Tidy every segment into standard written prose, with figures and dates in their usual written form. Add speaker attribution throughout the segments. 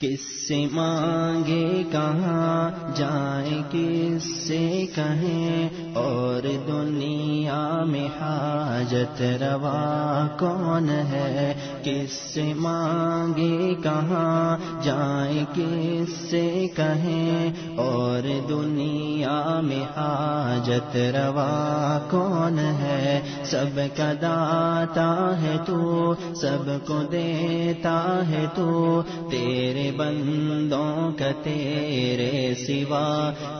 Speaker 1: کس سے مانگے کہاں جائیں کس سے کہیں اور دنیا میں حاجت روا کون ہے. کس سے مانگے کہاں جائیں کس سے کہیں اور دنیا میں حاجت روا کون ہے. سب کا داتا ہے تو سب کو دیتا ہے تو تیرے بندوں کا تیرے سوا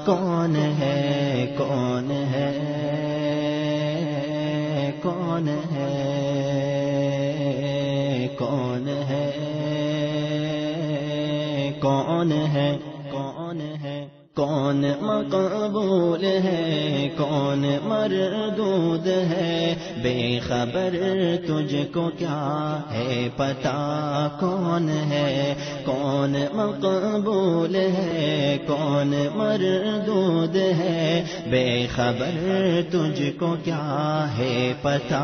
Speaker 1: کون ہے کون ہے کون ہے کون ہے کون ہے کون ہے کون مقبول ہے کون مردود ہے. بے خبر تجھ کو کیا ہے پتا کون ہے. کون مقبول ہے کون مردود ہے. بے خبر تجھ کو کیا ہے پتا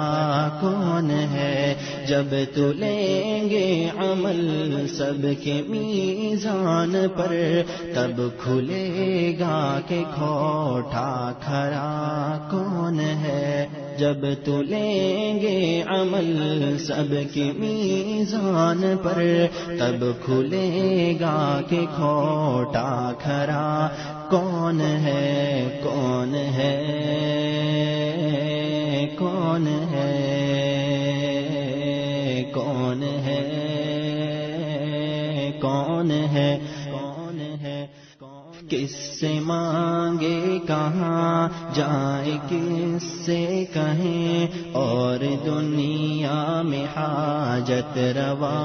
Speaker 1: کون ہے. جب تو لیں گے عمل سب کے میزان پر تب کھلے گا کہ کھوٹا کھرا کون ہے. جب تو لیں گے عمل سب کے میزان پر تب کھلے گا کہ کھوٹا کھرا کون ہے کون ہے کون ہے کون ہے کون ہے کون ہے. کس سے مانگے کہاں جائیں کس سے کہیں اور دنیا میں حاجت روا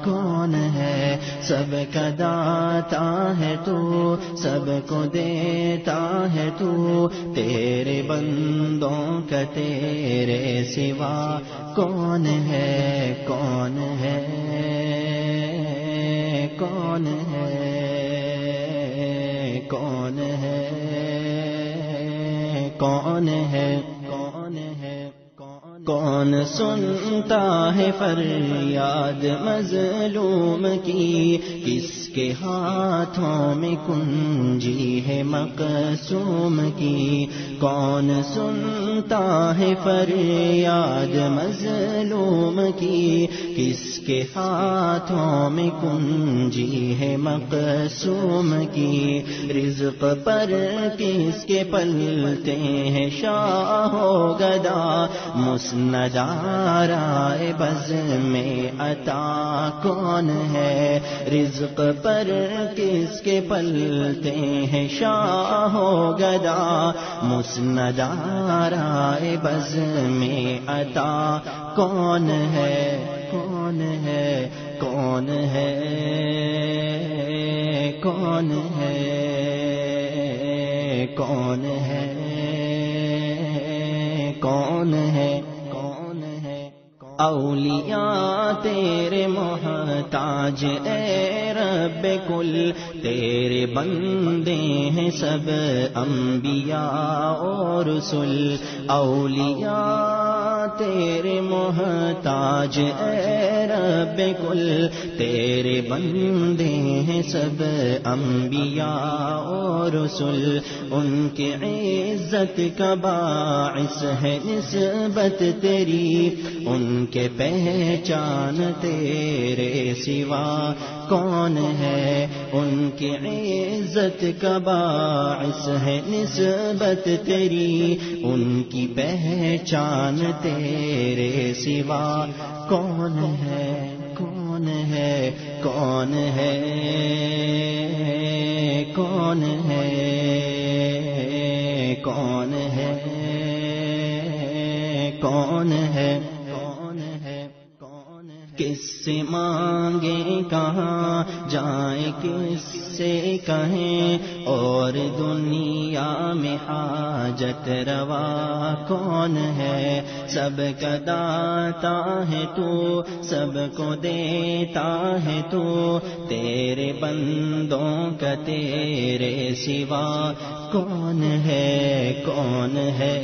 Speaker 1: کون ہے. سب کا داتا ہے تو سب کو دیتا ہے تو تیرے بندوں کا تیرے سوا کون ہے کون ہے کون ہے کون ہے کون ہے کون ہے کون سنتا ہے فریاد مظلوم کی. کس کے ہاتھوں میں کنجی ہے مقسوم کی. کون سنتا ہے فریاد مظلوم کی. کس کے ہاتھوں میں کنجی ہے مقسوم کی. رزق پر کس کے پلتے ہیں شاہ و گدا. مسندارائے بز میں عطا کون ہے. رزق پر کس کے پلتے ہیں شاہ و گدا. مسندارائے بز میں عطا کون ہے کون ہے کون ہے کون ہے کون ہے کون ہے کون ہے. اولیاء تیرے محتاج اے رب کل. تیرے بندے ہیں سب انبیاء اور رسل. اولیاء تیرے محتاج اے رب کل. تیرے بندے ہیں سب انبیاء اور رسل. ان کی عزت کا باعث ہے نسبت تیری. ان کے پہچان تیرے سوا کون ہے. ان کی عزت کا باعث ہے نسبت تیری. ان کی پہچان تیرے سوا کون ہے کون ہے کون ہے کون ہے کون ہے کون ہے. کس سے مانگیں کہاں جائیں کس سے کہیں اور دنیا میں حاجت روا کون ہے. سب کا داتا ہے تو سب کو دیتا ہے تو تیرے بندوں کا تیرے سوا کون ہے کون ہے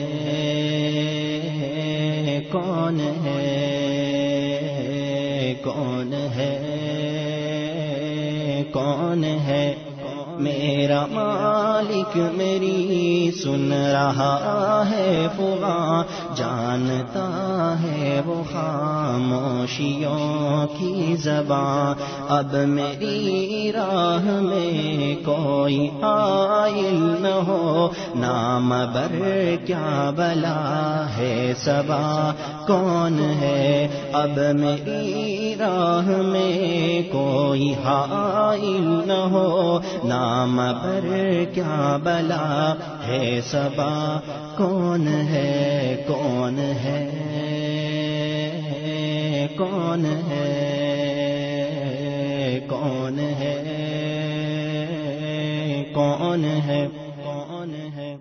Speaker 1: کون ہے کون ہے کون ہے میرا مالک میری سن رہا ہے فغاں جانتا ہے وہ خاموشیوں کی زباں اب میری راہ میں کوئی حائل نہ ہو نام بر کیا بلا ہے صبا کون ہے اب میری راہ میں کوئی حائل نہ ہو نام پر کیا بلا ہے صبا کون ہے کون ہے کون ہے کون ہے کون ہے کون ہے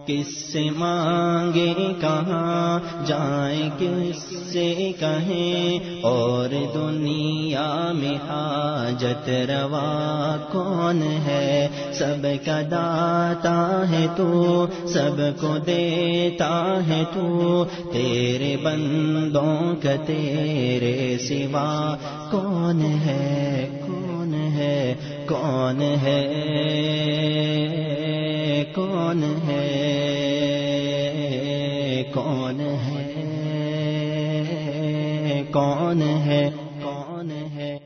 Speaker 1: کس سے مانگے کہاں جائیں کس سے کہیں اور دنیا میں حاجت روا کون ہے سب کا داتا ہے تو سب کو دیتا ہے تو تیرے بندوں کا تیرے سوا کون ہے کون ہے کون ہے کون ہے کون ہے کون ہے کون ہے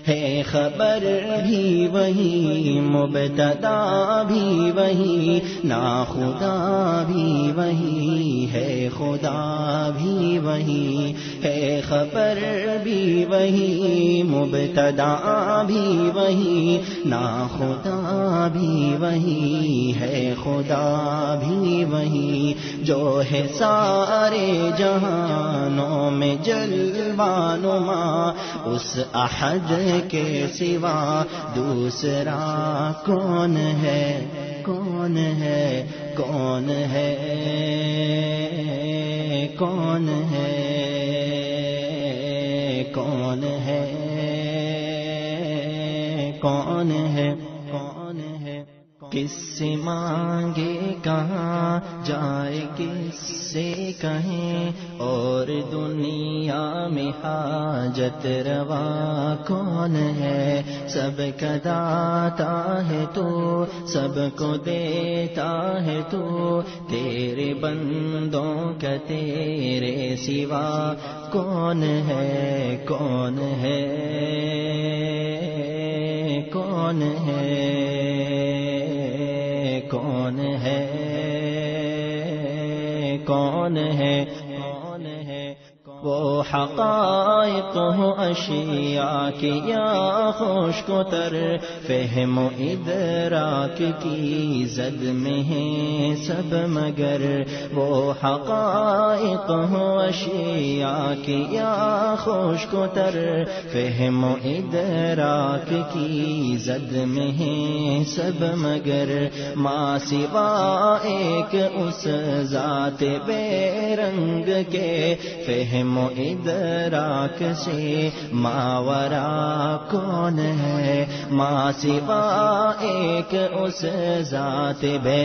Speaker 1: ہے خبر بھی وہی مبتدا بھی وہی ناخدا بھی وہی ہے خدا بھی وہی ہے خبر بھی وہی مبتدا بھی وہی ناخدا بھی وہی ہے خدا بھی وہی جو ہے سارے جہانوں میں جلوہ نما اس احد کے سوا دوسرا کون ہے کون ہے کون ہے کون ہے کون ہے کون ہے کون ہے کس سے مانگے کہاں جائے کس سے کہیں اور دنیا میں حاجت روا کون ہے سب کا داتا ہے تو سب کو دیتا ہے تو تیرے بندوں کا تیرے سوا کون ہے کون ہے کون ہے کون ہے کون ہے کون ہے وہ حقائق ہو اشیاء کی یا خشک و تر فہم و ادراک کی زد میں ہیں سب مگر وہ حقائق ہو اشیاء کی یا خشک و تر فہم و ادراک کی زد میں ہیں سب مگر ما سوا ایک اس ذات بے رنگ کے فہم و ادراک سے ماورا کون ہے ما سوا ایک اس ذات بے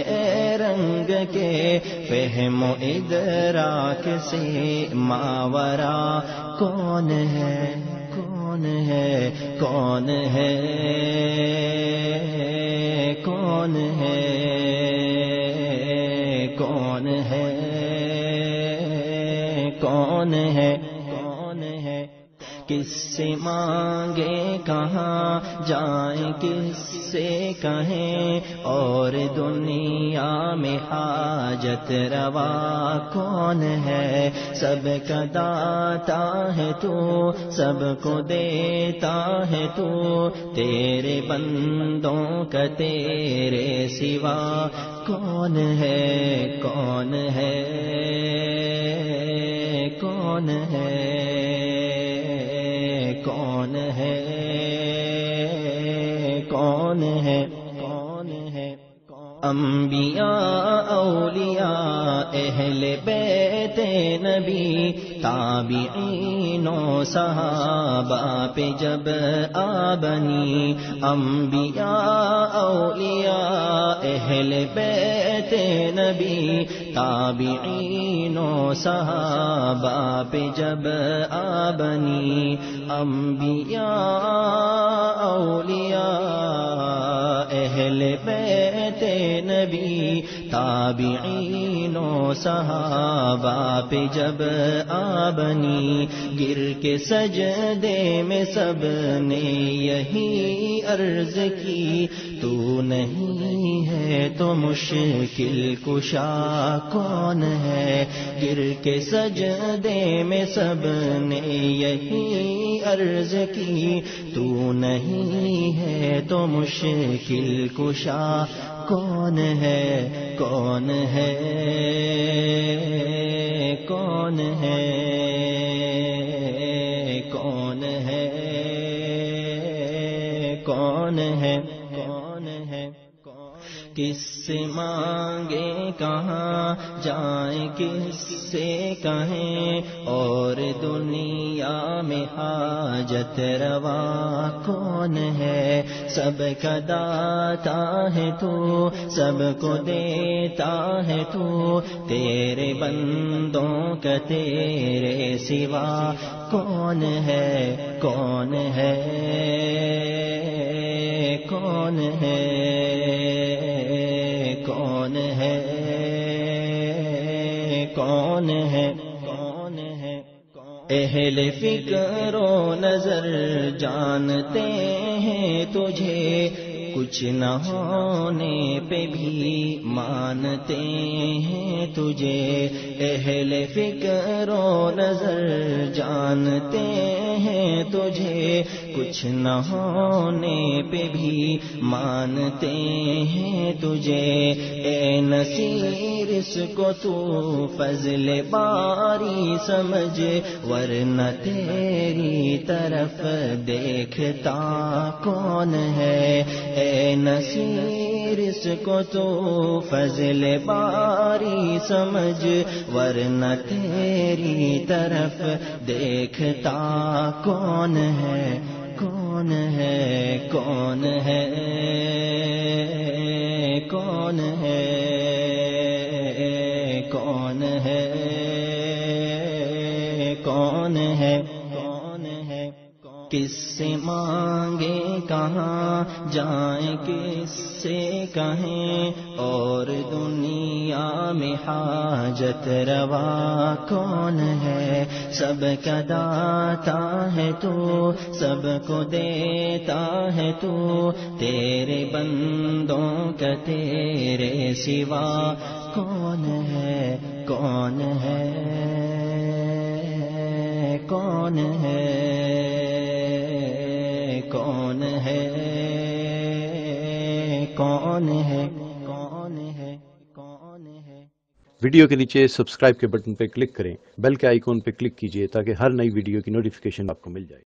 Speaker 1: رنگ کے فہم و ادراک سے ماورا کون ہے کون ہے کون ہے کون ہے کون ہے کون ہے کون ہے کس سے مانگے کہاں جائیں کس سے کہیں اور دنیا میں حاجت روا کون ہے سب کا داتا ہے تو سب کو دیتا ہے تو تیرے بندوں کا تیرے سوا کون ہے کون ہے کون ہے کون ہے کون ہے کون ہے انبیاء اولیاء اہل بیت نبی تابعین و صحابہ پہ جب آبنی انبیاء اولیاء اہل بیت نبی تابعین و صحابہ پہ جب آبنی انبیاء اولیاء اہل بیت نبی تابعین و صحابہ پہ جب آبنی گر کے سجدے میں سب نے یہی عرض کی تو نہیں ہے تو مشکل کشا کون ہے. گر کے سجدے میں سب نے یہی عرض کی تو نہیں ہے تو مشکل کشا کون ہے. کون ہے کون ہے کون ہے کون ہے کون ہے. کس سے مانگے کہاں جائیں کس سے کہیں اور دنیا میں حاجت روا کون ہے. سب کا داتا ہے تو سب کو دیتا ہے تو تیرے بندوں کا تیرے سوا کون ہے. کون ہے کون ہے کون ہے کون ہے کون ہے. اہل فکر و نظر جانتے ہیں تجھے کچھ نہ ہونے پہ بھی مانتے ہیں تجھے. اہل فکر و نظر جانتے ہیں تجھے کچھ نہ ہونے پہ بھی مانتے ہیں تجھے. اے نصیر اس کو تو فضل باری سمجھ ورنہ تیری طرف دیکھتا کون ہے. اے نصیر اس کو تو فضل باری سمجھ ورنہ تیری طرف دیکھتا کون ہے. کون ہے کون ہے کون ہے کون ہے کون ہے کون ہے. کس سے مانگے کہاں جائیں کس سے کہیں اور دنیا میں حاجت روا کون ہے. سب کا داتا ہے تو سب کو دیتا ہے تو تیرے بندوں کا تیرے سوا کون ہے. کون ہے کون ہے کون ہے کون ہے کون ہے کون ہے.
Speaker 2: ویڈیو کے نیچے سبسکرائب کے بٹن پہ کلک کریں، بیل کے آئیکن پہ کلک کیجئے تاکہ ہر نئی ویڈیو کی نوٹیفیکیشن آپ کو مل جائے.